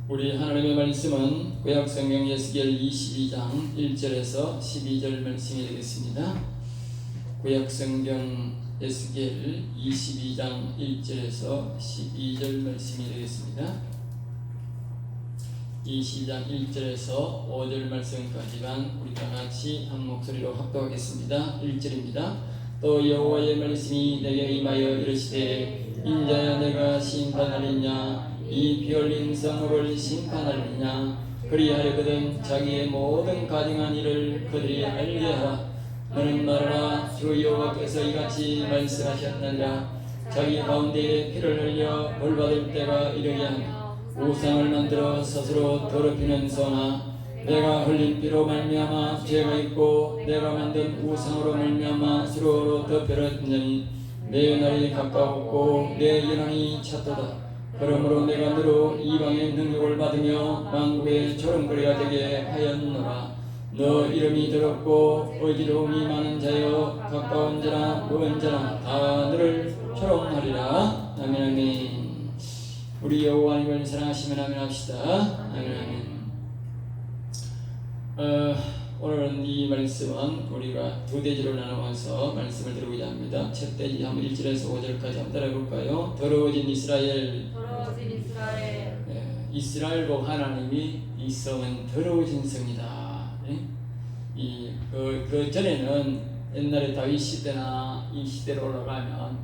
우리 하나님의 말씀은 구약성경 에스겔 22장 1절에서 12절 말씀이 되겠습니다. 구약성경 에스겔 22장 1절에서 12절 말씀이 되겠습니다. 22장 1절에서 5절 말씀까지만 우리 다같이 한 목소리로 합독하겠습니다. 1절입니다. 또 여호와의 말씀이 내게 임하여 이르시되 인자야 내가 심판하리냐 이 비올린 성읍을 심판하리냐 그리하려거든 자기의 모든 가증한 일을 그들이 알게 하라. 너는 말하라. 주 여호와께서 이같이 말씀하셨느니라. 자기 가운데에 피를 흘려 벌받을 때가 이르게 하며 우상을 만들어 스스로 더럽히는 소나 내가 흘린 피로 말미암아 죄가 있고 내가 만든 우상으로 말미암아 수로로 덮여졌느니 내 날이 가까웠고 내 연한이 찼도다. 그러므로 내가 너로 이방의 능력을 받으며 만국의 조롱거리가 되게 하였노라. 너 이름이 더럽고 어지러움이 많은 자여 가까운 자나 먼 자나 다 너를 조롱하리라. 아멘. 아멘. 우리 여호와님을 사랑하시면 아멘 합시다. 아멘. 오늘은 이 말씀은 우리가 두 대지로 나누어서 말씀을 들어보자 합니다. 첫 대지 한번 1절에서 5절까지 한번 따라해볼까요? 더러워진 이스라엘. 이스라엘 복 하나님이 이 성은 더러워진 성이다. 그 전에는 옛날에 다윗 시대나 이 시대로 올라가면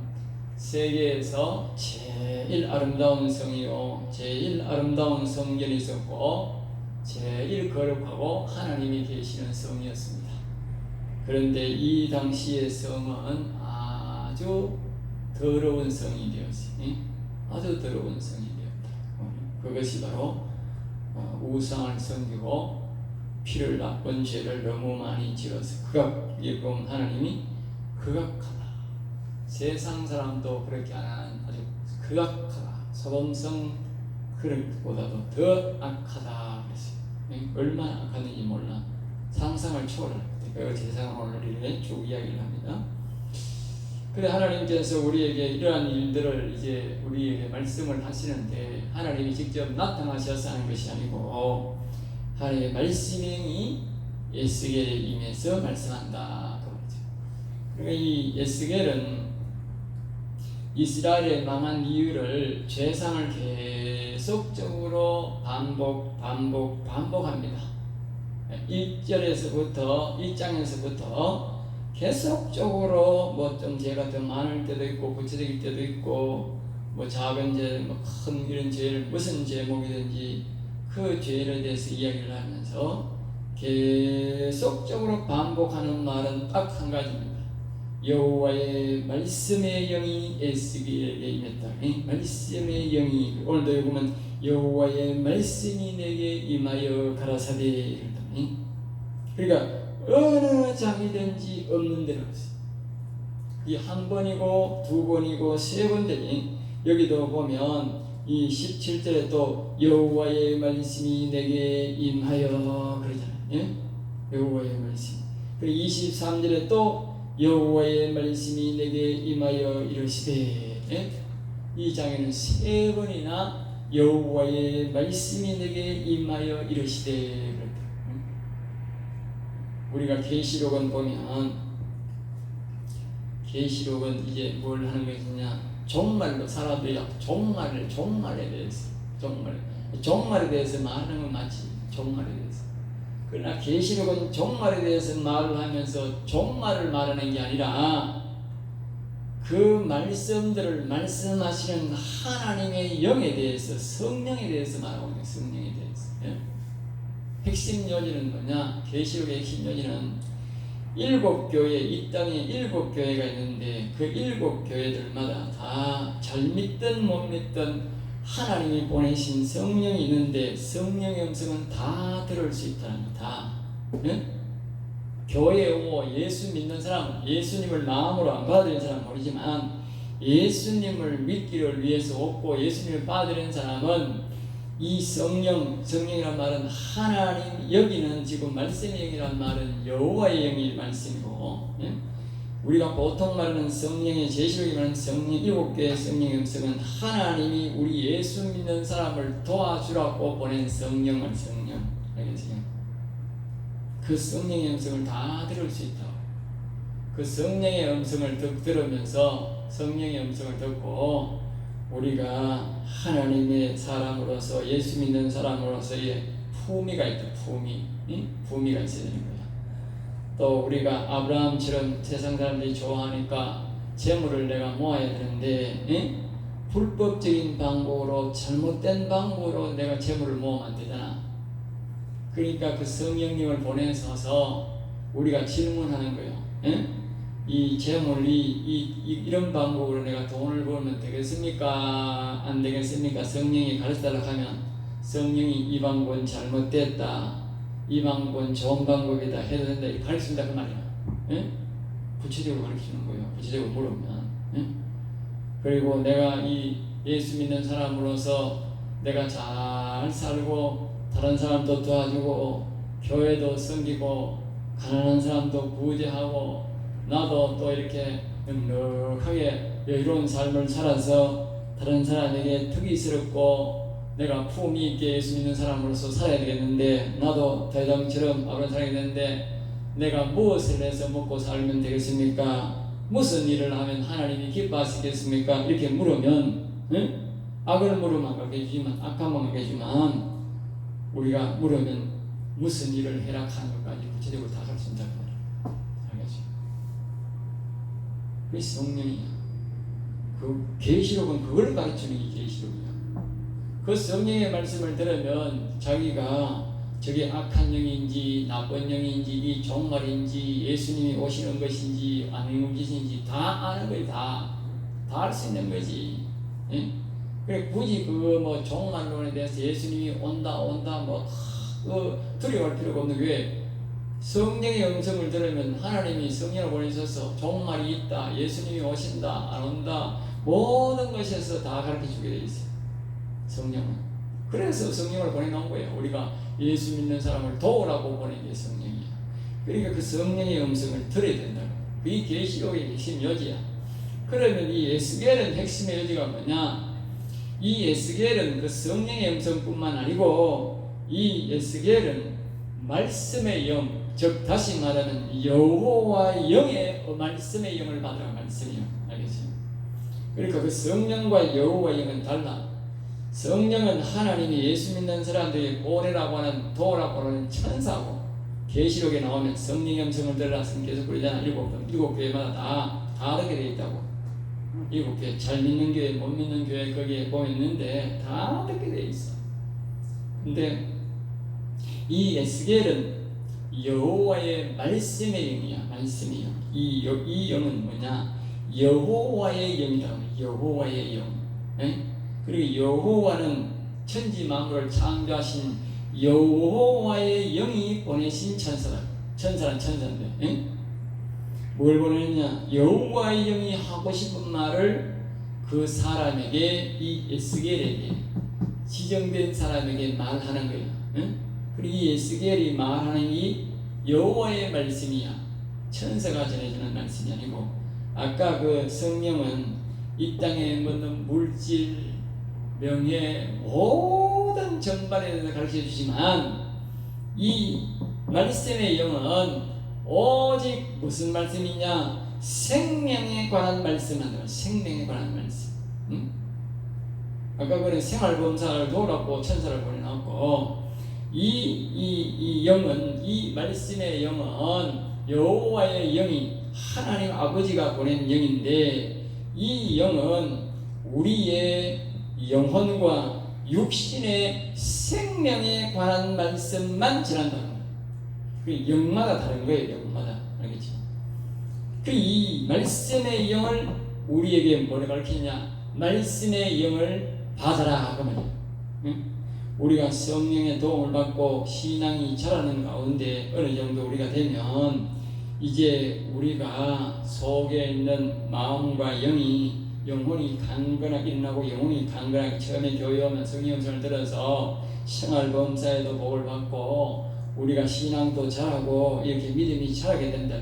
세계에서 제일 아름다운 성이요 제일 아름다운 성전이 있었고 제일 거룩하고 하나님이 계시는 성이었습니다. 그런데 이 당시의 성은 아주 더러운 성이 되었으니 아주 더러운 성이 되었다. 그것이 바로 우상을 섬기고 피를 나쁜 죄를 너무 많이 지어서 극악이고 하나님이 극악하다. 세상 사람도 그렇게 안 하는 아주 극악하다. 소돔성 그릇보다도 더 악하다. 얼마나 악하는지 몰라. 상상을 초월할 그 세상을 오늘 이렇게 쭉 이야기를 합니다. 그래 하나님께서 우리에게 이러한 일들을 이제 우리에게 말씀을 하시는데 하나님이 직접 나타나셔서 하는 것이 아니고 하나님의 말씀이 에스겔에 임해서 말씀한다. 그러니까 이 에스겔은 이스라엘의 망한 이유를 죄상을 계속적으로 반복합니다. 1장에서부터 계속적으로 뭐 좀 죄가 더 많을 때도 있고 구체적일 때도 있고 뭐 작은 죄, 뭐 큰 이런 죄를 무슨 제목이든지 그 죄에 대해서 이야기를 하면서 계속적으로 반복하는 말은 딱 한 가지입니다. 여호와의 말씀의 영이 에스겔에게 임했다. 말씀의 영이 오늘도 보면 여호와의 말씀이 내게 임하여 가라사대. 그러니까 어느 장이든지 없는 데는 없어요. 이 한 번이고 두 번이고 세 번 되니 여기도 보면 이 17절에 또 여호와의 말씀이 내게 임하여 그러잖아요. 여호와의 말씀. 그리고 23절에 또 여호와의 말씀이 내게 임하여 이르시되 이 장에는 세 번이나 여호와의 말씀이 내게 임하여 이르시되 그랬다. 우리가 계시록은 보면 계시록은 이제 뭘 하는 것이냐 종말로 사람들이 종말에 대해서 종말에 대해서 말하는 건 맞지. 종말에 대해서. 그러나 계시록은 종말에 대해서 말을 하면서 종말을 말하는 게 아니라 그 말씀들을 말씀하시는 하나님의 영에 대해서 성령에 대해서 말하고 있는 성령에 대해서. 핵심 요지는 뭐냐? 계시록의 핵심 요지는 7교회, 이 땅에 7교회가 있는데 그 7교회들마다 다 잘 믿든 못 믿든 하나님이 보내신 성령이 있는데 성령의 음성은 다 들을 수 있다는 거. 다. 교회에 오고 예수 믿는 사람, 예수님을 마음으로 안 받아들인 사람은 모르지만 예수님을 믿기를 위해서 오고 예수님을 받아들인 사람은 이 성령이란 말은 하나님, 여기는 지금 말씀의 영이란 말은 여호와의 영이 말씀이고 우리가 보통 말하는 성령의 제시록이 말하는 성령 7개의 성령의 음성은 하나님이 우리 예수 믿는 사람을 도와주라고 보낸 성령을 성령. 알겠어요? 그 성령의 음성을 다 들을 수 있다. 그 성령의 음성을 들으면서 성령의 음성을 듣고 우리가 하나님의 사람으로서 예수 믿는 사람으로서의 품위가 있다. 품위가 있어야 되는 거야. 또 우리가 아브라함처럼 세상 사람들이 좋아하니까 재물을 내가 모아야 되는데 불법적인 방법으로 잘못된 방법으로 내가 재물을 모으면 안 되잖아. 그러니까 그 성령님을 보내셔서 우리가 질문하는 거예요. 이 재물이 이런 방법으로 내가 돈을 벌면 되겠습니까? 안 되겠습니까? 성령이 가르쳐달라고 하면 성령이 이 방법은 잘못됐다, 이 방법은 좋은 방법이다 해도 된다 이렇게 가르친다 그 말이야. 구체적으로 가르치는 거예요. 구체적으로 물으면. 그리고 내가 이 예수 믿는 사람으로서 내가 잘 살고 다른 사람도 도와주고 교회도 섬기고 가난한 사람도 구제하고 나도 또 이렇게 넉넉하게 여유로운 삶을 살아서 다른 사람에게 특이스럽고 내가 품위 있게 예수 믿는 사람으로서 살아야 되겠는데 나도 대장처럼 아브라함 살아야 되는데 내가 무엇을 해서 먹고 살면 되겠습니까? 무슨 일을 하면 하나님이 기뻐하시겠습니까? 이렇게 물으면 악을 물으면 악하게 해주지만 악한 하게 해주지만 우리가 물으면 무슨 일을 해라 하는 것까지 구체적으로 다 가르친다. 알겠죠? 그게 성령이야. 그 계시록은 그걸 가르치는 게 계시록이야. 그 성령의 말씀을 들으면 자기가 저게 악한 영인지 나쁜 영인지 이 종말인지 예수님이 오시는 것인지 아니면 것인지 다 아는 거지. 다 알 수 있는 거지. 그래 굳이 그 뭐 종말론에 대해서 예수님이 온다 뭐 두려워할 필요가 없는 게 성령의 음성을 들으면 하나님이 성령을 보내셔서 종말이 있다, 예수님이 오신다 안 온다 모든 것에서 다 가르쳐주게 돼 있어요. 성령은. 그래서 성령을 보내놓은 거예요. 우리가 예수 믿는 사람을 도우라고 보낸 게 성령이야. 그러니까 그 성령의 음성을 들어야 된다고. 그게 계시록의 핵심 요지야. 그러면 이 에스겔은 핵심의 요지가 뭐냐? 이 에스겔은 그 성령의 음성뿐만 아니고 이 에스겔은 말씀의 영, 즉 다시 말하면 여호와의 영의 말씀의 영을 받으라고 말씀이요. 알겠죠? 그러니까 그 성령과 여호와의 영은 달라. 성령은 하나님이 예수 믿는 사람들이 보내라고 하는 도우라고 하는 천사고 계시록에 나오면 성령의 음성을 들으라 계속 그러잖아. 일곱 교회마다 다 다르게 되어 있다고. 7개 잘 믿는 교회 못 믿는 교회 거기에 보면 있는데 다 다르게 되어 있어. 근데 이 에스겔은 여호와의 말씀의 영이야. 말씀이요. 이 영은 뭐냐? 여호와의 영이다. 여호와의 영. 그리고 여호와는 천지 만물을 창조하신 여호와의 영이 보내신 천사다. 천사란 천사인데 뭘 보내느냐? 여호와의 영이 하고 싶은 말을 그 사람에게 이 에스겔에게 지정된 사람에게 말하는 거야. 그리고 이 에스겔이 말하는 이 여호와의 말씀이야. 천사가 전해주는 말씀이 아니고 아까 그 성령은 이 땅에 묻는 물질 명예 모든 전반에 대해서 가르쳐 주지만 이 말씀의 영은 오직 무슨 말씀이냐? 생명에 관한 말씀한다. 생명에 관한 말씀. 아까 그런 생활범사를 도우라고 천사를 보내놨고 이 영은 이 말씀의 영은 여호와의 영이 하나님 아버지가 보낸 영인데 이 영은 우리의 영혼과 육신의 생명에 관한 말씀만 전한다. 그 영마다 다른 거예요. 영마다. 알겠죠? 그 이 말씀의 영을 우리에게 뭐를 가르치냐? 말씀의 영을 받아라 그 말이에요. 우리가 성령의 도움을 받고 신앙이 자라는 가운데 어느 정도 우리가 되면 이제 우리가 속에 있는 마음과 영혼이 강건하게 일어나고 영혼이 강건하게 처음에 교회 오면 성령 음성을 들어서 생활범사에도 복을 받고 우리가 신앙도 잘하고 이렇게 믿음이 자라게 된다.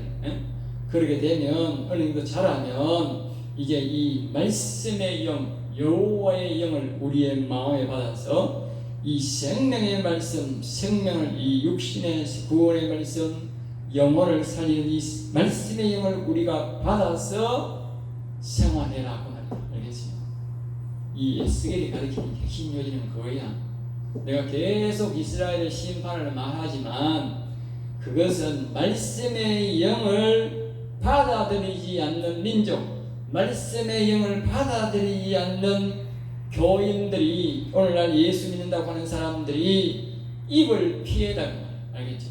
그렇게 되면 어느 정도 자라면 이제 이 말씀의 영, 여호와의 영을 우리의 마음에 받아서 이 생명의 말씀, 생명을 이 육신의 구원의 말씀, 영혼을 살리는 이 말씀의 영을 우리가 받아서 생활해라 그 말이야. 알겠지? 이 에스겔이 가르치는 핵심 요지는 그거야. 내가 계속 이스라엘의 심판을 말하지만 그것은 말씀의 영을 받아들이지 않는 민족, 말씀의 영을 받아들이지 않는 교인들이, 오늘날 예수 믿는다고 하는 사람들이 입을 피해다 그 말이야. 알겠죠?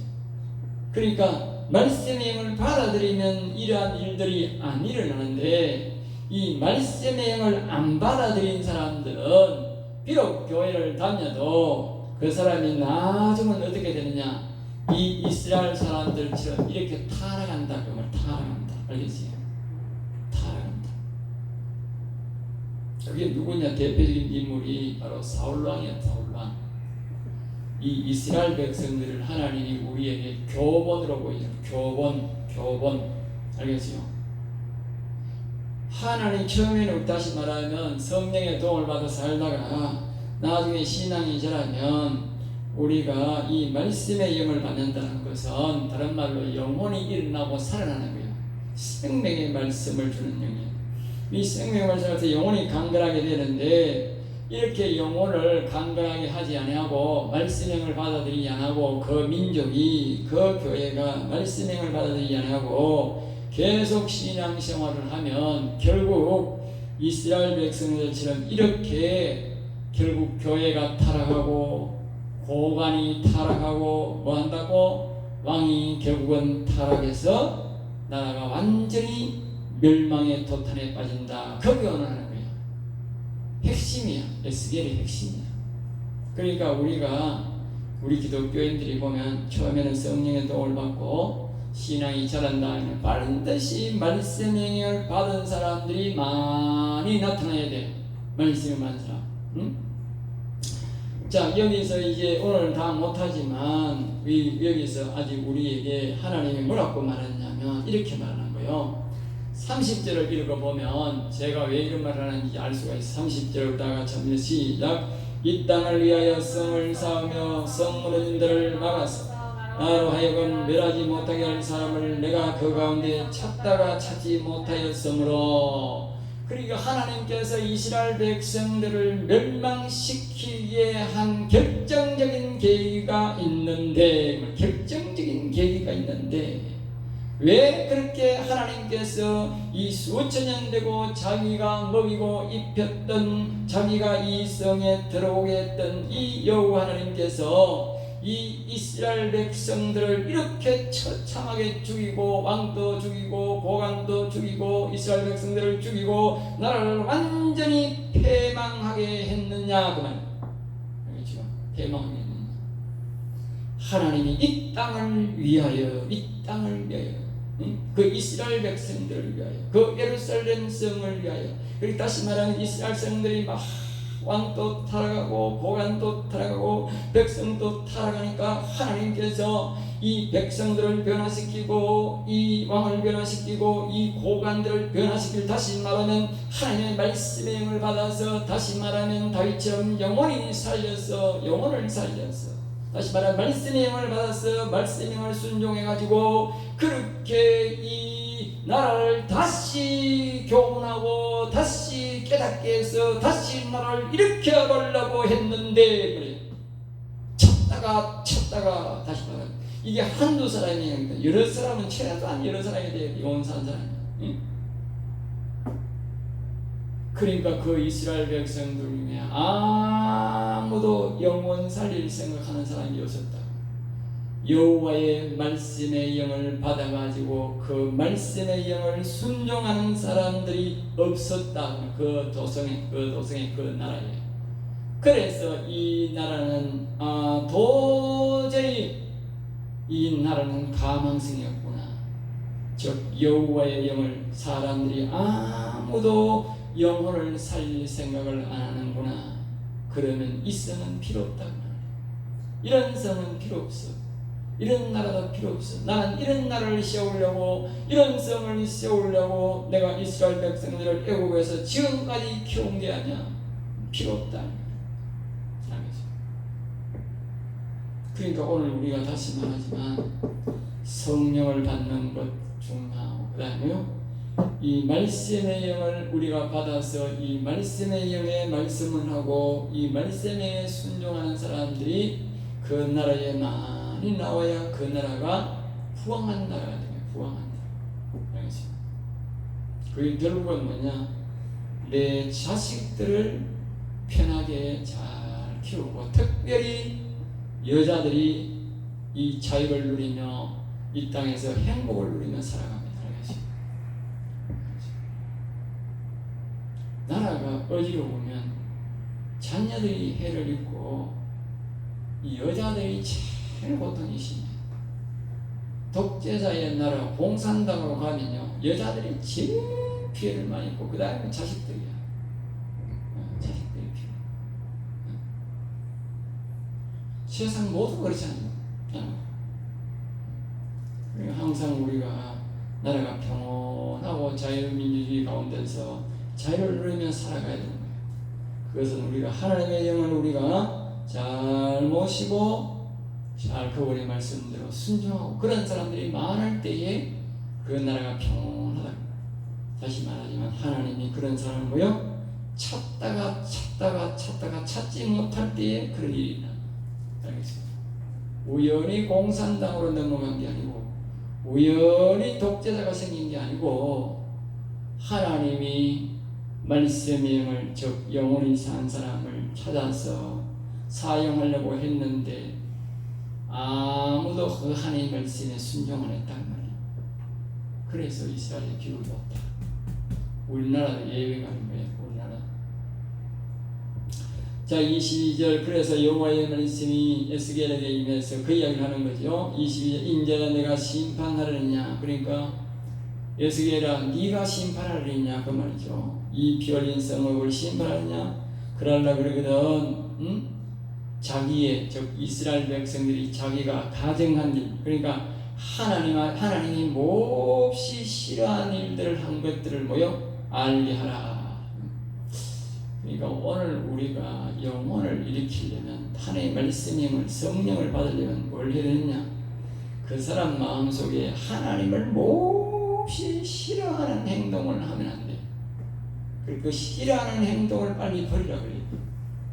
그러니까 말씀의 영을 받아들이면 이러한 일들이 안 일어나는데, 이 말씀의 영을 안 받아들인 사람들은 비록 교회를 다녀도 그 사람이 나중은 어떻게 되느냐, 이 이스라엘 사람들처럼 이렇게 타락한다. 그 말, 타락한다. 알겠지? 타락한다. 그게 누구냐? 대표적인 인물이 바로 사울왕이야. 사울왕. 이 이스라엘 백성들을 하나님이 우리에게 교본으로 보이죠. 교본. 알겠지요? 하나님 처음에는 다시 말하면 성령의 도움을 받아 살다가 나중에 신앙이 자라면 우리가 이 말씀의 영을 받는다는 것은 다른 말로 영혼이 일어나고 살아나는 거예요. 생명의 말씀을 주는 영이에요. 이 생명의 말씀을 통해서 영혼이 강건하게 되는데, 이렇게 영혼을 강건하게 하지 아니하고 말씀의 영을 받아들이지 아니하고 그 민족이, 그 교회가 말씀의 영을 받아들이지 아니하고 계속 신앙생활을 하면 결국 이스라엘 백성들처럼 이렇게 결국 교회가 타락하고 고관이 타락하고 뭐 한다고? 왕이 결국은 타락해서 나라가 완전히 멸망의 도탄에 빠진다. 그게 원하는 거야. 핵심이야. 에스겔의 핵심이야. 그러니까 우리 기독교인들이 보면 처음에는 성령의 도움을 받고 신앙이 자란다 하면 반드시 말씀의 영을 받은 사람들이 많이 나타나야 돼. 말씀을 받은 사람. 응? 자, 여기서 이제 오늘 다 못하지만 여기서 아직 우리에게 하나님이 뭐라고 말했냐면 이렇게 말하는 거예요. 30절을 읽어보면 제가 왜 이런 말을 하는지 알 수가 있어요. 30절을 다 같이 한번 시작. 이 땅을 위하여 성을 쌓으며 성 무너진들을 막아서 나로 하여금 멸하지 못하게 할 사람을 내가 그 가운데 찾다가 찾지 못하였으므로. 그러니까 하나님께서 이스라엘 백성들을 멸망시키기에 한 결정적인 계기가 있는데, 왜 그렇게 하나님께서 이 수천 년 되고 자기가 먹이고 입혔던, 자기가 이 성에 들어오게 했던 이 여호와 하나님께서 이 이스라엘 백성들을 이렇게 처참하게 죽이고 왕도 죽이고 고관도 죽이고 이스라엘 백성들을 죽이고 나라를 완전히 패망하게 했느냐 그 말. 알겠죠? 패망하게 했느냐. 하나님이 이 땅을 위하여, 그 이스라엘 백성들을 위하여, 그 예루살렘 성을 위하여, 그리고 다시 말하면 이스라엘 백성들이 막 왕도 타락하고 고관도 타락하고 백성도 타락하니까 하나님께서 이 백성들을 변화시키고 이 왕을 변화시키고 이 고관들을 변화시킬, 다시 말하면 하나님의 말씀의 영을 받아서, 다시 말하면 다윗처럼 영혼을 살려서 다시 말하면 말씀의 영을 받아서 말씀의 영을 순종해가지고 그렇게 이 나라를 다시 교훈하고 다시 깨닫게 해서 다시 나라를 일으켜보려고 했는데, 그래. 찾다가 다시 말하면 이게 한두 사람이 아닙니다. 여러 사람은 최소한 여러 사람이 돼요. 영혼 사는 사람이. 응? 그러니까 그 이스라엘 백성들 중에 아무도 영혼 살릴 생각하는 사람이 없었다. 여호와의 말씀의 영을 받아가지고 그 말씀의 영을 순종하는 사람들이 없었다. 그 도성의 그 나라에. 그래서 이 나라는 도저히 이 나라는 가망성이 없구나. 즉 여호와의 영을 사람들이 아무도 영혼을 살릴 생각을 안 하는구나. 그러면 이 성은 필요 없다. 이런 성은 필요 없어. 이런 나라도 필요 없어. 나는 이런 나라를 세우려고, 이런 성을 세우려고 내가 이스라엘 백성들을 애국에서 지금까지 키운 게 아니야. 필요 없다. 그러니까 오늘 우리가 다시 말하지만 성령을 받는 것 중요하고, 그 다음에요, 이 말씀의 영을 우리가 받아서 이 말씀의 영의 말씀을 하고 이 말씀의 영에 순종하는 사람들이 그 나라에 많이 나와야 그 나라가 부강한 나라가 돼요. 부강한 나라. 그게 결국은 뭐냐? 내 자식들을 편하게 잘 키우고, 특별히 여자들이 이 자유를 누리며 이 땅에서 행복을 누리며 살아갑니다. 나라가 어지러우면 자녀들이 해를 입고 이 여자들이 제일 고통이 심해요. 독재자의 나라 공산당으로 가면요, 여자들이 제일 피해를 많이 입고 그 다음에 자식들이야. 자식들이 피해. 세상 모두 그렇지 않아요. 그러니까 항상 우리가 나라가 평온하고 자유민주주의 가운데서 자유를 누리며 살아가야 되는 거예요. 그것은 우리가 하나님의 영을 우리가 잘 모시고 잘 그분의 말씀대로 순종하고 그런 사람들이 많을 때에 그 나라가 평온하다. 다시 말하지만 하나님이 그런 사람을 뭐요? 찾다가 찾지 못할 때에 그런 일이 일어나. 알겠습니다. 우연히 공산당으로 넘어간 게 아니고 우연히 독재자가 생긴 게 아니고 하나님이 말씀의 영을, 즉 영혼이 산 사람을 찾아서 사용하려고 했는데 아무도 그 하나님의 말씀에 순종을 했단 말이에요. 그래서 이스라엘이 기울이 없다. 우리나라도 예외가 아닌 거예요. 우리나라. 자, 22절, 그래서 여호와의 말씀이 에스겔에게 임해서 그 이야기를 하는 거죠. 22절, 인자야 내가 심판하려느냐. 그러니까 에스겔아 네가 심판하려느냐 그 말이죠. 이 피 흘린 성읍을 심판하느냐 그러려 그러거든. 자기의, 즉 이스라엘 백성들이 자기가 가정한 일, 그러니까 하나님이 몹시 싫어하는 일들을 한 것들을 뭐요? 알게 하라. 그러니까 오늘 우리가 영혼을 일으키려면 하나님의 말씀을, 성령을 받으려면 뭘 해야 되느냐? 그 사람 마음속에 하나님을 몹시 싫어하는 행동을 하면 안 돼. 그 싫어하는 행동을 빨리 버리라 그래요.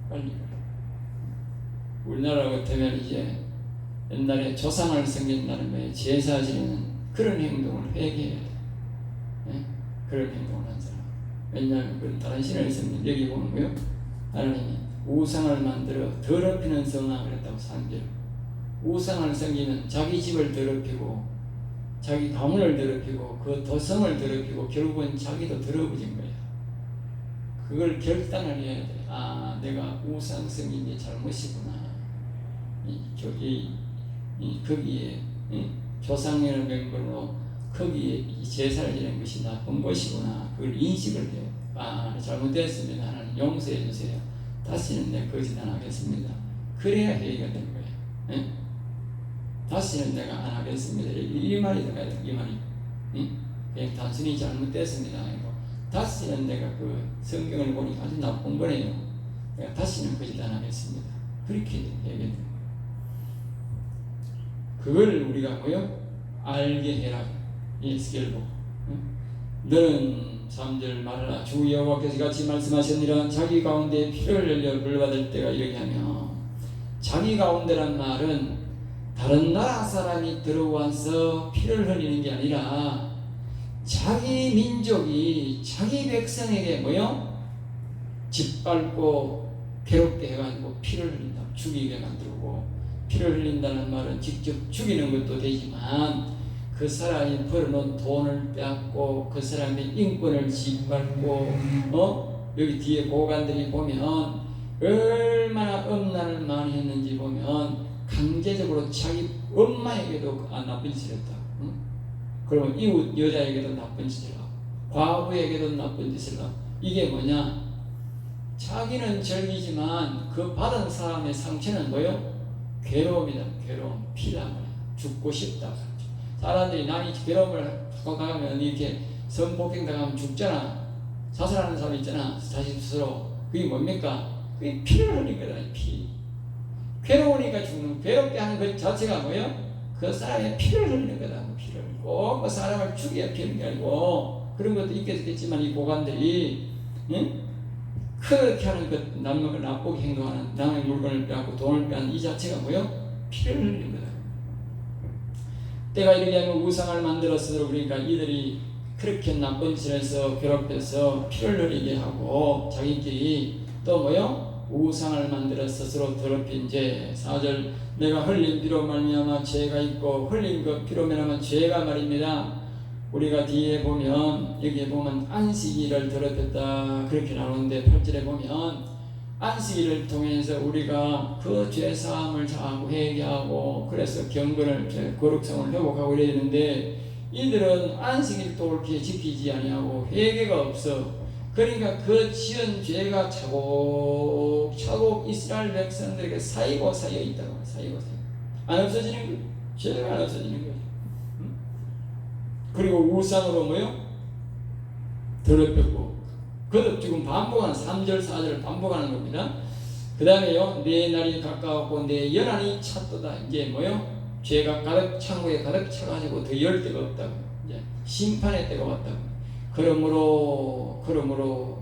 빨리. 우리나라 같으면 이제 옛날에 조상을 섬긴다는 거예요. 제사 지내는 그런 행동을 회개해야 돼. 네? 그런 행동을 한 사람. 왜냐하면 그건 다른 신을 섬긴, 여기 보면 뭐요? 하나님이 우상을 만들어 더럽히는 성아 그랬다고 3절. 우상을 섬기면 자기 집을 더럽히고 자기 가문을 더럽히고 그 도성을 더럽히고 결국은 자기도 더러워진 거예요. 그걸 결단을 해야 돼. 아, 내가 우상 섬긴 게 잘못이구나. 거기에 조상이라는 명분으로 거기에 제사를 지낸 것이 나쁜 것이구나. 그걸 인식을 해. 아, 잘못됐습니다. 하나님 용서해 주세요. 다시는 내 거짓 안 하겠습니다. 그래야 회개가 되는 거예요. 예? 다시는 내가 안 하겠습니다. 이 말이 들어가야 돼. 이 말이. 그냥 단순히 잘못됐습니다. 아니고 다시는 내가 그 성경을 보니까 아주 나쁜 거네요. 내가 다시는 거짓 안 하겠습니다. 그렇게 해야 돼. 그걸 우리가 뭐요? 알게 해라. 에스겔 보고. 너는 3절 말하라. 주 여호와께서 같이 말씀하셨느니라. 자기 가운데 피를 흘려 벌받을 때가 이렇게 하며, 자기 가운데란 말은 다른 나라 사람이 들어와서 피를 흘리는 게 아니라 자기 민족이 자기 백성에게 뭐요? 짓밟고 괴롭게 해가지고 피를 흘린다. 죽이게 만들고, 피를 흘린다는 말은 직접 죽이는 것도 되지만 그 사람이 벌어놓은 돈을 빼앗고 그 사람의 인권을 짓밟고, 여기 뒤에 고관들이 보면 얼마나 음란을 많이 했는지 보면 강제적으로 자기 엄마에게도 나쁜 짓을 했다. 그러면 이웃 여자에게도 나쁜 짓을 하고 과부에게도 나쁜 짓을 하고. 이게 뭐냐? 자기는 즐기지만 그 받은 사람의 상처는 뭐요? 괴로움이다. 괴로움, 피다. 죽고 싶다. 사람들이 남이 괴로움을 하고 가면 이렇게 성폭행 당하면 죽잖아. 자살하는 사람 있잖아. 자신 스스로. 그게 뭡니까? 그게 피를 흘린 거다. 피. 괴로우니까 죽는, 괴롭게 하는 것 자체가 뭐예요? 그 사람의 피를 흘리는 거다. 피를. 꼭 그 사람을 죽여야 피 흘리는 게 아니고, 그런 것도 있겠지만 이 고관들이, 응? 그렇게 하는 것, 남을 나쁘게 행동하는, 남의 물건을 빼앗고 돈을 빼앗는 이 자체가 뭐예요? 피를 흘리는 거다. 때가 이르게 하면 우상을 만들었으므로, 그러니까 이들이 그렇게 나쁜 짓에서 괴롭혀서 피를 흘리게 하고 자기끼리 또 뭐요? 우상을 만들어 스스로 더럽힌 죄. 4절 내가 흘린 피로 말미암아 죄가 있고 흘린 그 피로 말미암아 죄가 말입니다. 우리가 뒤에 보면 여기에 보면 안식일을 더럽혔다 그렇게 나오는데 8절에 보면 안식일을 통해서 우리가 그 죄사함을 자고 회개하고 그래서 경건을 거룩성을 회복하고 이래야 되는데 이들은 안식일도 옳게 지키지 아니하고 회개가 없어. 그러니까 그 지은 죄가 차곡차곡 이스라엘 백성들에게 쌓이고 쌓여 있다고. 쌓이고 안 없어지는 거예요. 죄가 안 없어지는 거예요. 그리고 우상으로 뭐요? 더럽혔고 그것도 지금 반복하는 3절 4절 반복하는 겁니다. 그 다음에요 내 날이 가까웠고 내 연한이 찼도다. 이제 뭐요? 죄가 가득 창고에 가득 차가지고 더 열 데가 없다고. 이제 심판의 때가 왔다고. 그러므로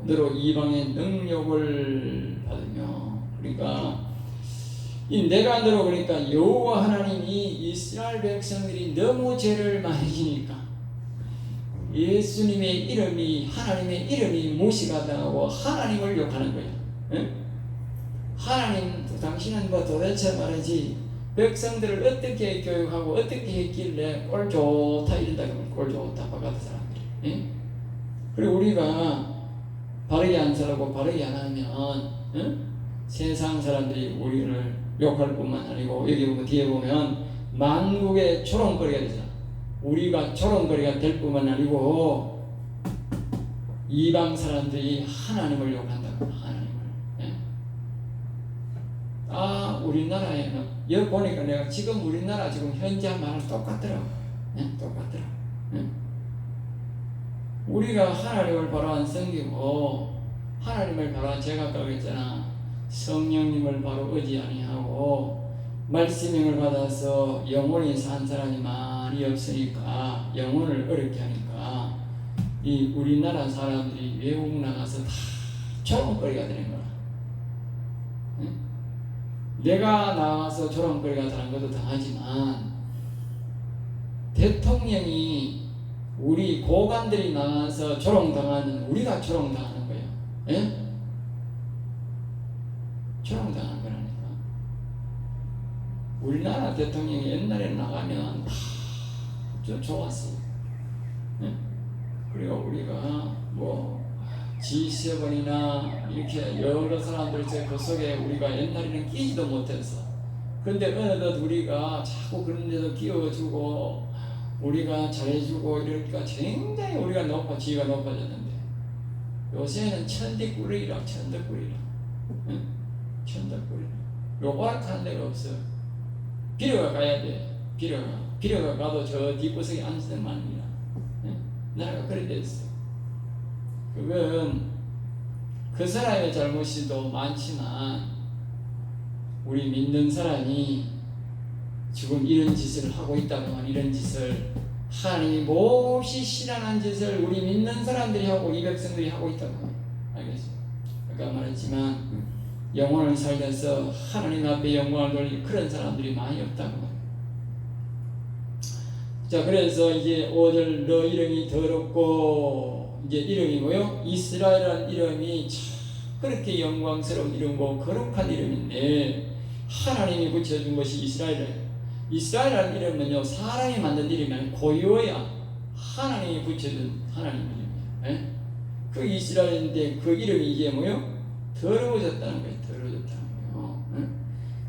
너로 이방의 능력을 받으며 그러니까 이 내가 너로 그러니까 여호와 하나님이 이스라엘 백성들이 너무 죄를 많이 지니까 예수님의 이름이 하나님의 이름이 무시가 당하고 하나님을 욕하는 거예요. 응? 하나님 당신은 뭐 도대체 말이지 백성들을 어떻게 교육하고 어떻게 했길래 꼴 좋다 이런다 그러면 꼴 좋다 바깥의 사람들이. 응? 그리고 우리가 바르게 안 살고 바르게 안 하면 응? 세상 사람들이 우리를 욕할 뿐만 아니고 여기 보면 뒤에 보면 만국의 조롱거리가 되잖아. 우리가 조롱거리가 될 뿐만 아니고 이방 사람들이 하나님을 욕한다고. 하나님을. 예? 우리나라에는 여기 보니까 내가 지금 우리나라 지금 현재 말은 똑같더라고. 예? 똑같더라. 예? 우리가 하나님을 바로 안 섬기고 하나님을 바로 안 제가 아까 그랬잖아. 성령님을 바로 의지 아니하고 말씀을 받아서 영원히 산 사람이 많이 없으니까 영혼을 어렵게 하니까 이 우리나라 사람들이 외국 나가서 다 조롱거리가 되는 거야. 응? 내가 나와서 조롱거리가 되는 것도 당하지만 대통령이 우리 고관들이 나와서 조롱당하는 우리가 조롱당하는 거예요. 예? 조롱당하는 거라니까. 우리나라 대통령이 옛날에 나가면 좀 좋았어. 예? 그리고 우리가 뭐 G7이나 이렇게 여러 사람들 그 속에 우리가 옛날에는 끼지도 못했어. 근데 어느덧 우리가 자꾸 그런 데도 끼워주고 우리가 잘해주고 이러니까 굉장히 우리가 지위가 높아졌는데 요새는 천덕꾸러기라 천덕꾸러기라. 응? 천덕꾸러기. 요 오락하는 데가 없어. 비료가 가야 돼. 비료가 가도 저 뒷구석에 앉는 말이야. 응? 나라가 그래 됐어. 그건 그 사람의 잘못이도 많지만 우리 믿는 사람이 지금 이런 짓을 하고 있다면 이런 짓을 하나님이 몹시 싫어하는 짓을 우리 믿는 사람들이 하고 이 백성들이 하고 있다고 알겠어요. 아까 말했지만 영혼을 살려서 하나님 앞에 영광을 돌릴 그런 사람들이 많이 없다고. 자 그래서 이제 5절 너 이름이 더럽고 이제 이름이 뭐요? 이스라엘이라는 이름이 참 그렇게 영광스러운 이름이고 거룩한 이름인데 하나님이 붙여준 것이 이스라엘이에요. 이스라엘이라는 이름은요 사람이 만든 이름이 아니고 고유어야. 하나님이 붙여준 하나님 이름이에요. 그 이스라엘인데 그 이름이 이게 뭐요? 더러워졌다는 거예요. 더러워졌다는 거예요.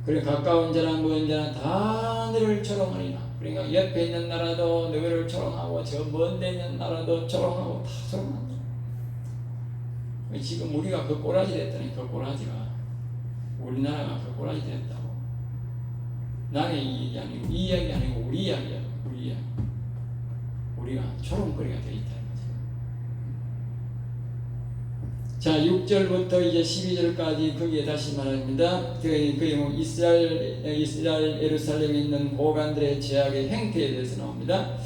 그래 가까운 자나 먼 자나 다 너를 조롱하리라. 그러니까 옆에 있는 나라도 너를 조롱하고 저 먼 데 있는 나라도 조롱하고 다 조롱한다. 지금 우리가 그 꼬라지 됐다니. 그 꼬라지가 우리나라가 그 꼬라지 됐다고. 남의 이야기 아니고 이 이야기 아니고 우리 이야기야. 우리 이야기. 우리가 조롱거리가 되어 있다는 거죠. 자, 6절부터 이제 12절까지 거기에 다시 말합니다. 그 이스라엘 예루살렘에 있는 고관들의 제약의 행태에 대해서 나옵니다.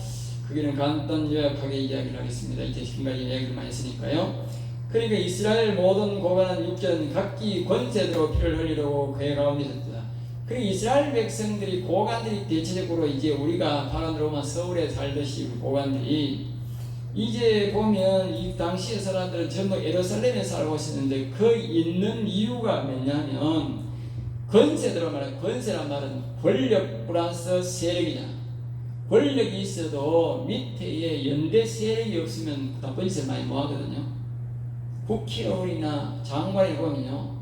거기는 간단 요약하게 이야기를 하겠습니다. 이제 지금까지 이야기를 많이 했으니까요. 그러니까 이스라엘 모든 고관은 6절은 각기 권세대로 피를 흘리려고 그의 가운데 있었다. 그리고 이스라엘 백성들이 고관들이 대체적으로 이제 우리가 바로 로마 서울에 살듯이 고관들이 이제 보면 이 당시의 사람들은 전부 예루살렘에 살고 있었는데 그 있는 이유가 뭐냐면 권세대로 말하는 권세란 말은 권력 플러스 세력이잖아. 권력이 있어도 밑에 연대 세력이 없으면 나쁜 짓을 많이 못하거든요. 국회의원이나 장관이 보면요,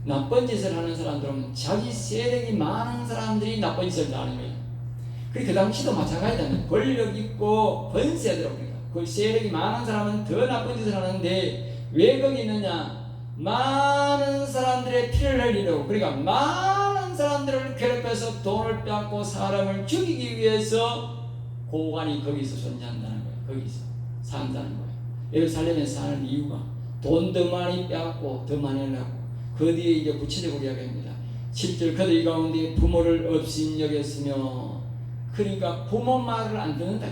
나쁜 짓을 하는 사람들은 자기 세력이 많은 사람들이 나쁜 짓을 다 하는 거예요. 그 당시도 마찬가지다. 권력 있고 권세대로 그러니까 그 세력이 많은 사람은 더 나쁜 짓을 하는데 왜 거기 있느냐? 많은 사람들의 피를 흘리려고, 그러니까 많은 사람들을 괴롭혀서 돈을 빼앗고 사람을 죽이기 위해서 고관이 거기서 존재한다는 거예요. 거기서 산다는 거예요. 예루살렘에 사는 이유가 돈 더 많이 빼앗고 더 많이 하려고. 그 뒤에 이제 구체적으로 이야기합니다. 10절 그들 가운데 부모를 업신여겼으며, 그러니까 부모 말을 안 듣는다.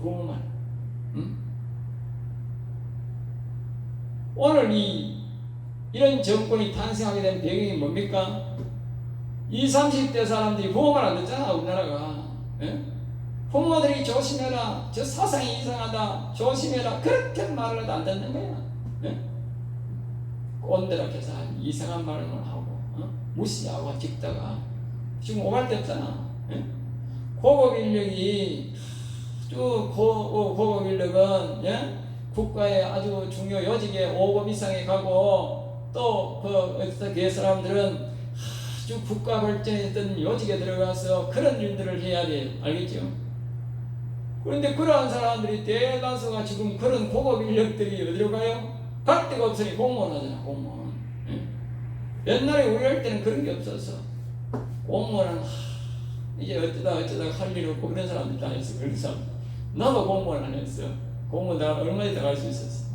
부모 말. 응? 오늘 이런 정권이 탄생하게 된 배경이 뭡니까? 20, 30대 사람들이 부모 말 안 듣잖아, 우리나라가. 예? 부모들이 조심해라, 저 사상이 이상하다, 조심해라, 그렇게 말을 해도 안 듣는 거야. 예? 꼰대라고 해서 이상한 말만 하고, 무시하고 찍다가 지금 오갈 데 없잖아. 예? 고급 인력이 고급 인력은, 예? 국가의 아주 중요 요직에 5급 이상에 가고, 또 그 사람들은 아주 국가 발전에 있던 요직에 들어가서 그런 일들을 해야 돼. 알겠죠? 그런데 그러한 사람들이 대다수가 지금 그런 고급 인력들이 어디로 가요? 갈 데가 없으니 공무원 하잖아, 공무원. 예? 옛날에 우리 할 때는 그런 게 없었어. 공무원은 이제 어쩌다 할 일 없고 그런 사람들 다 했어. 그래서 나도 공무원 안 했어. 공무원 나 얼마나 더 갈 수 있었어.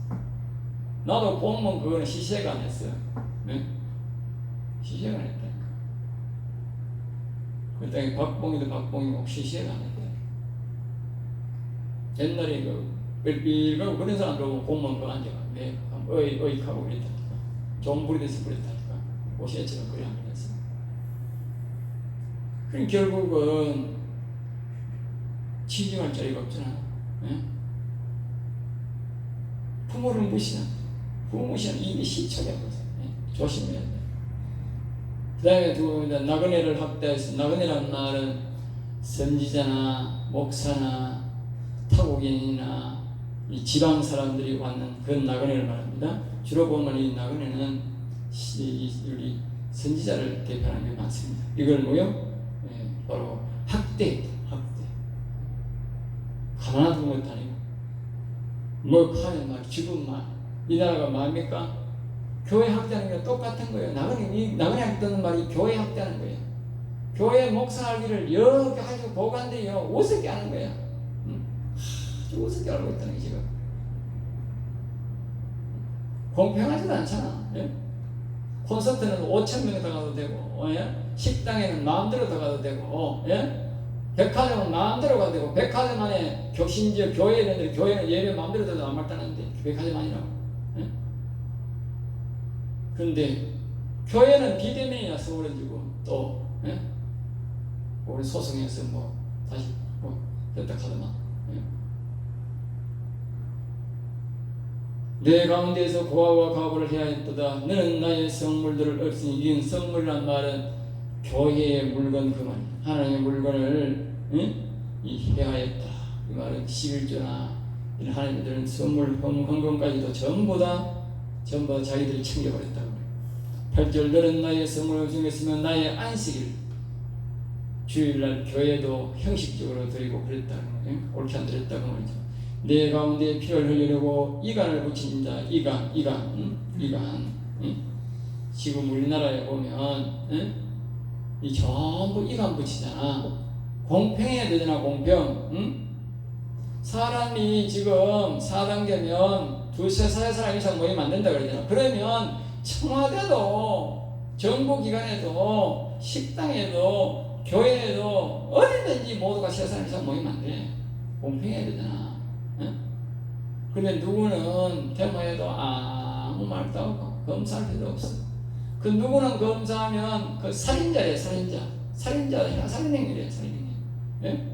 나도 공무원 그거는 시시해가 안 했어. 네? 시시해가 안 했다니까. 그때 박봉이도 박봉이고 시시해가 안 했다. 옛날에 뺄필하고 그런 사람들 보면 공무원 그거 앉아가. 네, 어익하고 그랬다니까. 종불이 돼서 그랬다니까. 오시애처럼 그래 안 그랬어. 그럼 결국은 진정할 자리가 없잖아. 네? 부모를 무시한, 부모 무시한 이미 시초되거든. 네? 조심해야 돼. 그 다음에 두 나그네를 학대해서, 나그네란 말은 선지자나 목사나 타국인이나 이 지방 사람들이 왔는 그런 나그네를 말합니다. 주로 보면 이 나그네는 우리 선지자를 대표하는 게 많습니다. 이걸 뭐요? 바로 학대. 가만한 것도 아니고 뭐 하는 말, 지금 말, 이 나라가 뭐합니까? 교회 학대하는 게 똑같은 거예요. 나그네 학대하는 말이 교회 학대하는 거예요. 교회 목사하기를 여기 아주 고관들이요 우습게 하는 거야. 아주 우습게 알고 있다는 게 지금 공평하지도 않잖아. 예? 콘서트는 5,000명이 더 가도 되고, 예? 식당에는 마음대로 더 가도 되고, 예? 백화점은 마음대로 가도 되고, 백화점 안에 심지어 교회는 예배 마음대로 들어도 안 말다는데 백화점 아니라고. 예? 근데 교회는 비대면이나 서울해지고 또, 예? 우리 소송해서 다시 됐다 하더만. 내 가운데에서 고아와 과부를 해야 했도다. 너는 나의 성물들을 없으니, 이건 성물이란 말은 교회의 물건 그 말이야. 하나님의 물건을 해하였다. 이 말은 11조나 이런 하나님들은 선물, 헌금까지도 전부 다 자기들이 챙겨버렸다고 그래. 8절 너는 나의 성물을 중했으면 나의 안식일 주일날 교회도 형식적으로 드리고 그랬다는 거예요. 옳게 안 드렸다고 말이죠. 내 가운데 피를 흘리려고 이간을 붙인 자, 이간. 지금 우리나라에 보면 이 전부 이간 붙이잖아. 공평해야 되잖아, 공평. 응? 사람이 지금 4단계면 두세 사람 이상 모이면 안 된다 그러잖아. 그러면 청와대도 정부기관에도 식당에도 교회에도 어디든지 모두가 3사람 이상 모이면 안 돼. 공평해야 되잖아. 응? 근데 누구는 데모에도 아무 말도 없고 검사할 필요 없어. 그 누구는 검사하면 그 살인자예요, 살인자. 살인자, 살인행위래요, 살인행위. 예?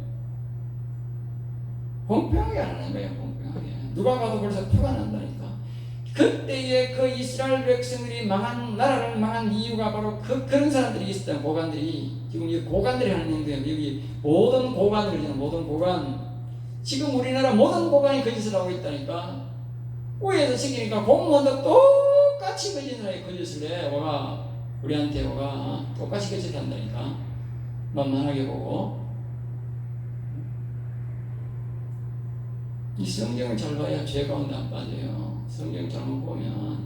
공평하게 안 하는 거예요, 공평하게. 누가 봐도 벌써 표가 난다니까. 그때에 그 이스라엘 백성들이 망한, 나라를 망한 이유가 바로 그런 사람들이 있었다, 고관들이. 지금 이 고관들이 하는 행동이에요. 여기 모든 고관들이잖아, 모든 고관. 지금 우리나라 모든 고관이 거짓을 하고 있다니까. 위에서 시키니까 공무원도 똑같이 거짓을 해. 와가 우리한테 와가 똑같이 거짓을 한다니까. 만만하게 보고. 이 성경을 잘 봐야 죄 가운데 안 빠져요. 성경 잘못 보면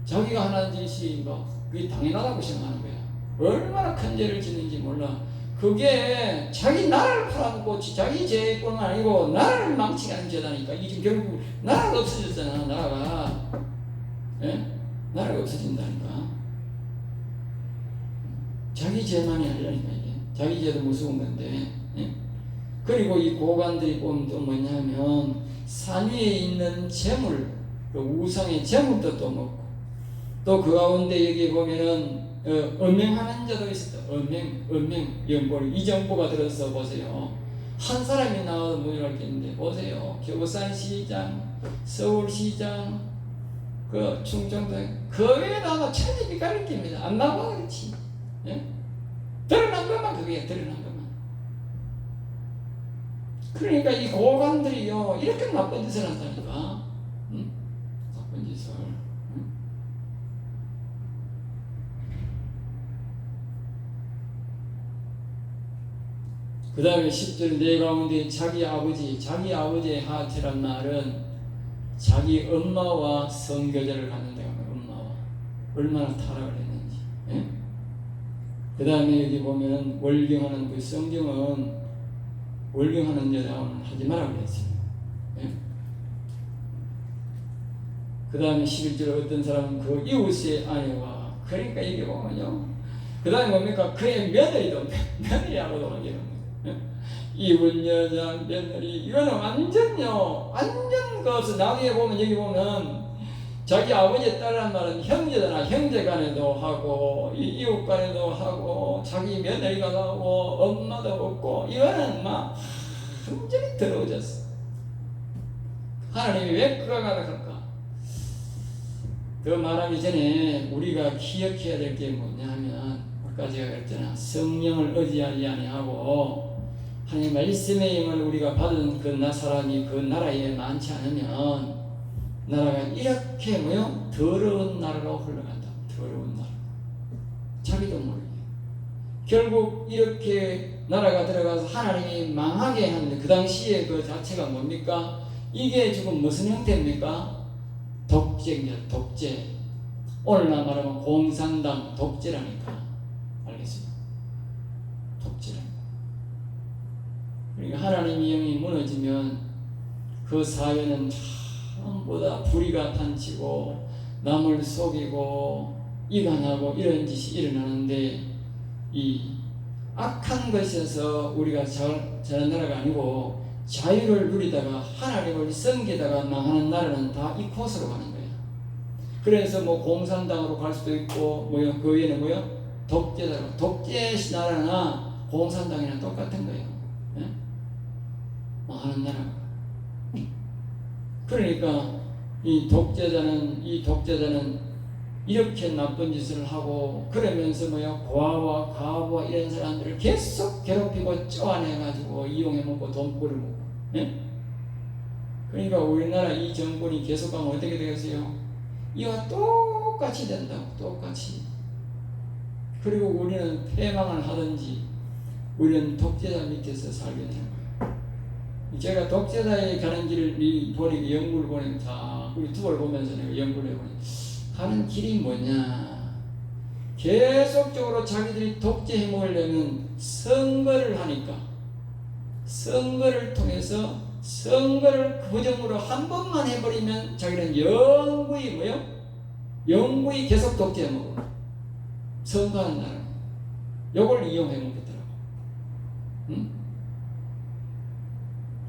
자기가 하는 짓이 그게 당연하다고 생각하는 거야. 얼마나 큰 죄를 짓는지 몰라. 그게 자기 나라를 팔아먹고 자기 죄뿐만 아니고 나라를 망치게 하는 죄다니까. 이게 지금 결국 나라가 없어졌잖아. 나라가. 예? 나라가 없어진다니까. 자기 죄만이 아니라니까 이게. 자기 죄도 무서운 건데. 예? 그리고 이 고관들이 보면 또 뭐냐면 산 위에 있는 재물, 그 우상의 재물도 또 먹고, 또 그 가운데 여기 보면은 음행하는 자도 있었다. 음행, 연보리. 이 정보가 들어서 보세요. 한 사람이 나와도 무효할 게 있는데 보세요. 교산시장, 서울시장, 그 충청도 거기에다가 천지비가를 낍니다. 안 나와 그렇지. 예? 드러난 것만 그게 드러난 것만. 그러니까 이 고관들이요 이렇게 나쁜 짓을 한다니까. 응? 나쁜 짓을. 응? 그 다음에 10절 내 가운데 자기 아버지의 하트란 말은 자기 엄마와 성교제를 갖는다고 합니다. 엄마와 얼마나 타락을 했는지. 예? 그 다음에 여기 보면 월경하는 그 성경은 월경하는 여자는 하지 말라고 그랬어요. 예? 그 다음에 11절 어떤 사람은 그 이웃의 아내와, 그러니까 이게 보면요. 그 다음에 뭡니까? 그의 며느리하고도 하게 됩니다. 이웃 여자 며느리, 이거는 완전 그것을 나중에 보면 여기 보면 자기 아버지의 딸이란 말은 형제잖아. 형제 간에도 하고 이웃 간에도 하고 자기 며느리가 하고 엄마도 없고, 이거는 막 완전히 더러워졌어. 하나님이 왜 그가 가득할까? 그 말하기 전에 우리가 기억해야 될 게 뭐냐 하면, 아까 제가 그랬잖아. 성령을 의지하지 아니하고 하나님 말씀의 힘을 우리가 받은 그 사람이 그 나라에 많지 않으면 나라가 이렇게 더러운 나라로 흘러간다. 더러운 나라. 자기도 모르게. 결국 이렇게 나라가 들어가서 하나님이 망하게 하는데, 그 당시에 그 자체가 뭡니까? 이게 지금 무슨 형태입니까? 독재입니다. 독재. 오늘날 말하면 공산당 독재라니까. 알겠습니다. 독재라니까. 그러니까 하나님의 영이 무너지면 그 사회는 전부 다 불의가 탄치고 남을 속이고 이간하고 이런 짓이 일어나는데, 이 악한 것에서 우리가 자란 나라가 아니고 자유를 누리다가 하나님을 섬기다가 망하는 나라는 다 이 코스로 가는 거예요. 그래서 공산당으로 갈 수도 있고 그 위에는 독재다. 독재 나라나 공산당이나 똑같은 거예요. 예? 망하는 나라. 그러니까 이 독재자는 이렇게 나쁜 짓을 하고, 그러면서 고아와 가부와 이런 사람들을 계속 괴롭히고 쪼아내가지고 이용해 먹고 돈 벌고. 예? 그러니까 우리나라 이 정권이 계속 가면 어떻게 되겠어요? 이와 똑같이 된다고. 똑같이. 그리고 우리는 패망을 하든지 우리는 독재자 밑에서 살게 되는 거예요. 제가 독재자에 가는 길을 보니 연구를 보니까 우리 투어를 보면서 내가 연구를 해보니 가는 길이 뭐냐? 계속적으로 자기들이 독재해 먹으려면 선거를 하니까 선거를 통해서 선거를 부정으로 한 번만 해버리면 자기는 영구히 뭐요? 영구히 계속 독재해 먹어. 선거하는 나라. 요걸 이용해 먹겠더라고. 응?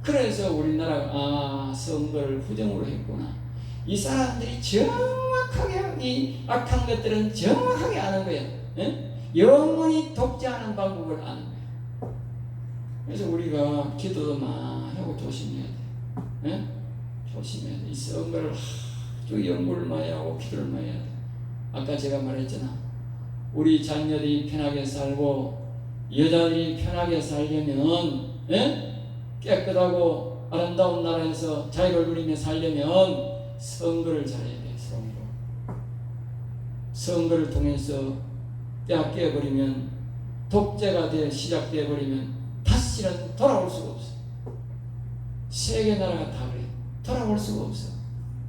그래서 우리나라가 선거를 부정으로 했구나. 이 사람들이 정확하게 이 악한 것들은 정확하게 아는 거야. 예? 영원히 독재하는 방법을 아는 거야. 그래서 우리가 기도도 많이 하고 조심해야 돼. 예? 조심해야 돼. 이 선거를 아주 연구를 많이 하고 기도를 많이 해야 돼. 아까 제가 말했잖아. 우리 자녀들이 편하게 살고 여자들이 편하게 살려면 예? 깨끗하고 아름다운 나라에서 자유를 누리며 살려면 선거를 잘해야 돼. 선거를 통해서 빼앗겨 버리면 독재가 시작되어 버리면 다시는 돌아올 수가 없어. 세계 나라가 다 그래. 돌아올 수가 없어.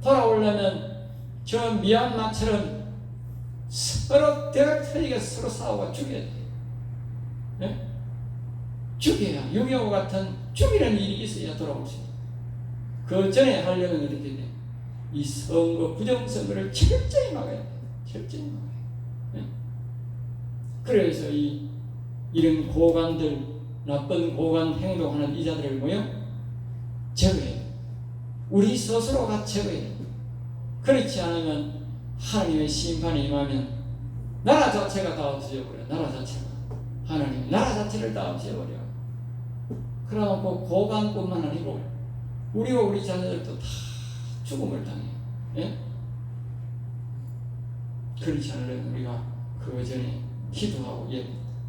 돌아오려면 저 미얀마처럼 서로 대가터지게 서로 싸우고 죽여야 돼. 네? 죽여야 6.25 같은 죽이는 일이 있어야 돌아올 수 있어. 그 전에 하려면 이렇게 돼. 이 선거 부정선거를 철저히 막아야 돼. 철저히 막아야 돼. 네? 그래서 이런 고관들 나쁜 고관 행동하는 이자들을 뭐요? 제거해야 돼. 우리 스스로가 제거해야 돼. 그렇지 않으면 하나님의 심판이 임하면 나라 자체가 다 없어져버려. 나라 자체가. 하나님 나라 자체를 다 없애버려. 그러고 고관뿐만 아니고 우리와 우리 자녀들도 다 죽음을 당해. 예? 그렇지 않으려면 우리가 그 전에 기도하고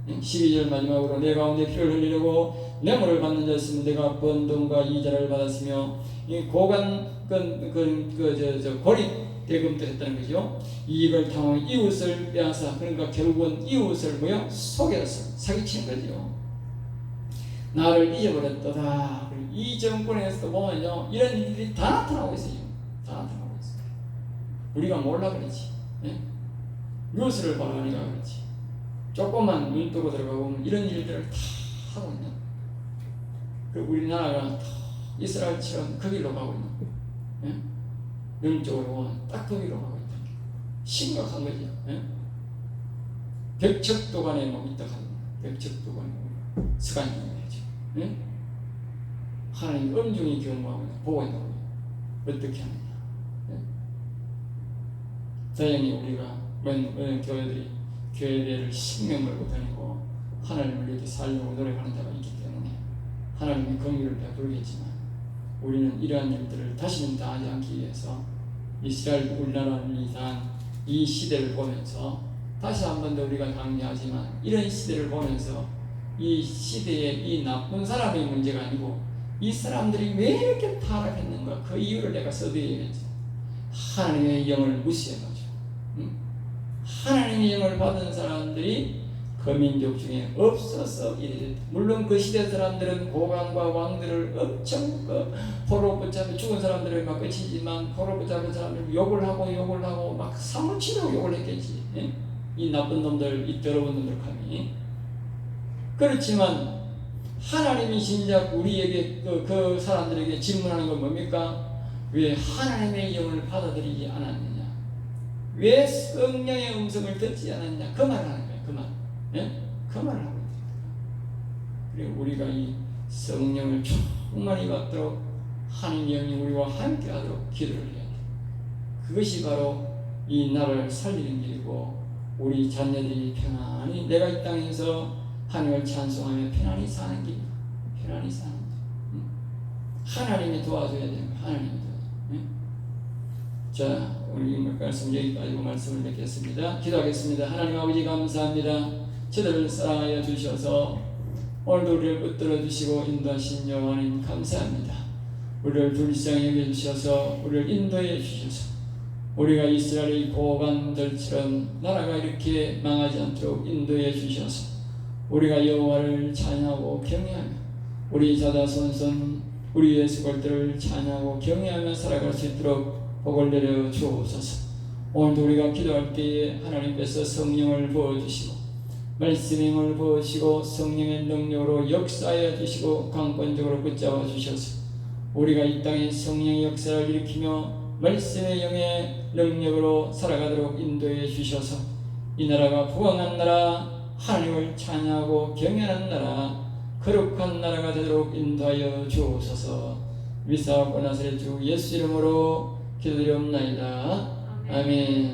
12절 마지막으로 내 가운데 피를 흘리려고 뇌물을 받는 자 있으면 내가 번동과 이자를 받았으며 이 고관 고리 대금도 했다는 거죠. 이익을 탐하여 이웃을 빼앗아 그러니까 결국은 이웃을 뭐요? 속여서 사기치는 거죠. 나를 잊어버렸도다. 이 정권에서 보면요 이런 일들이 다 나타나고 있어요. 다 나타나고 있어요. 우리가 몰라 그렇지. 네? 뉴스를 봐가니까 그렇지. 조금만 눈 뜨고 들어가 보면 이런 일들을 다 하고 있는. 그리고 우리나라가 이스라엘처럼 그 길로 가고 있는. 네? 영적으로 보면 딱 그 길로 가고 있다. 심각한 거죠. 네? 벽척도간에 뭐 있다 하는 벽척도간에 스간이 해야죠. 네? 하나님 엄중히 경고하고 보고 있는 거예요. 어떻게 하느냐. 네? 다행히 우리가 교회들을 신경 걸고 다니고 하나님을 이렇게 살려고 노력하는 자가 있기 때문에 하나님의 긍휼을 베풀겠지만 우리는 이러한 일들을 다시는 당하지 않기 위해서 이스라엘 우리나라를 당한 이 시대를 보면서 다시 한 번 더 우리가 강조하지만 이런 시대를 보면서 이 시대의 이 나쁜 사람의 문제가 아니고 이 사람들이 왜 이렇게 타락했는가 그 이유를 내가 써드려야겠죠. 하나님의 영을 무시해가지고 하나님의 영을 받은 사람들이 그 민족 중에 없어서 이래 됐다. 물론 그 시대 사람들은 고관과 왕들을 엄청 포로 붙잡혀 죽은 사람들을 막 끝이지만 포로 붙잡은 사람들 욕을 하고 막 사무치도록 욕을 했겠지. 예? 이 나쁜 놈들, 이 더러운 놈들 감히. 그렇지만 하나님이 진작 우리에게 그 사람들에게 질문하는 건 뭡니까? 왜 하나님의 영을 받아들이지 않았느냐? 왜 성령의 음성을 듣지 않았냐? 그 말을 하는 거예요. 그 말. 예? 그 말을 하고 있습니다. 그리고 우리가 이 성령을 충만히 받도록 하나님의 영이 우리와 함께 하도록 기도를 해야 돼. 그것이 바로 이 나라를 살리는 길이고 우리 자녀들이 편안히 내가 이 땅에서 하나님을 찬송하며 편안히 사는 길. 편안히 사는 길. 하나님이 도와줘야 되는 거예요. 하나님이 도와줘야 자, 우리 말씀 여기까지 말씀을 맺겠습니다. 기도하겠습니다. 하나님 아버지 감사합니다. 저들을 사랑하여 주셔서 오늘도 우리를 붙들어 주시고 인도하신 여호와님 감사합니다. 우리를 불쌍히 여겨주셔서 우리를 인도해 주셔서 우리가 이스라엘의 고관들처럼 나라가 이렇게 망하지 않도록 인도해 주셔서 우리가 여호와를 찬양하고 경외하며 우리 자다손손 우리 예수들을 찬양하고 경외하며 살아갈 수 있도록 복을 내려 주옵소서. 오늘도 우리가 기도할 때에 하나님께서 성령을 부어주시고 말씀의 힘을 부으시고 성령의 능력으로 역사하여 주시고 강권적으로 붙잡아 주셔서 우리가 이 땅에 성령의 역사를 일으키며 말씀의 영의 능력으로 살아가도록 인도해 주셔서 이 나라가 부강한 나라, 하나님을 찬양하고 경외하는 나라, 거룩한 나라가 되도록 인도하여 주옵소서. 위사하고 나사렛 주 예수 이름으로 기도드리옵나이다. 아멘.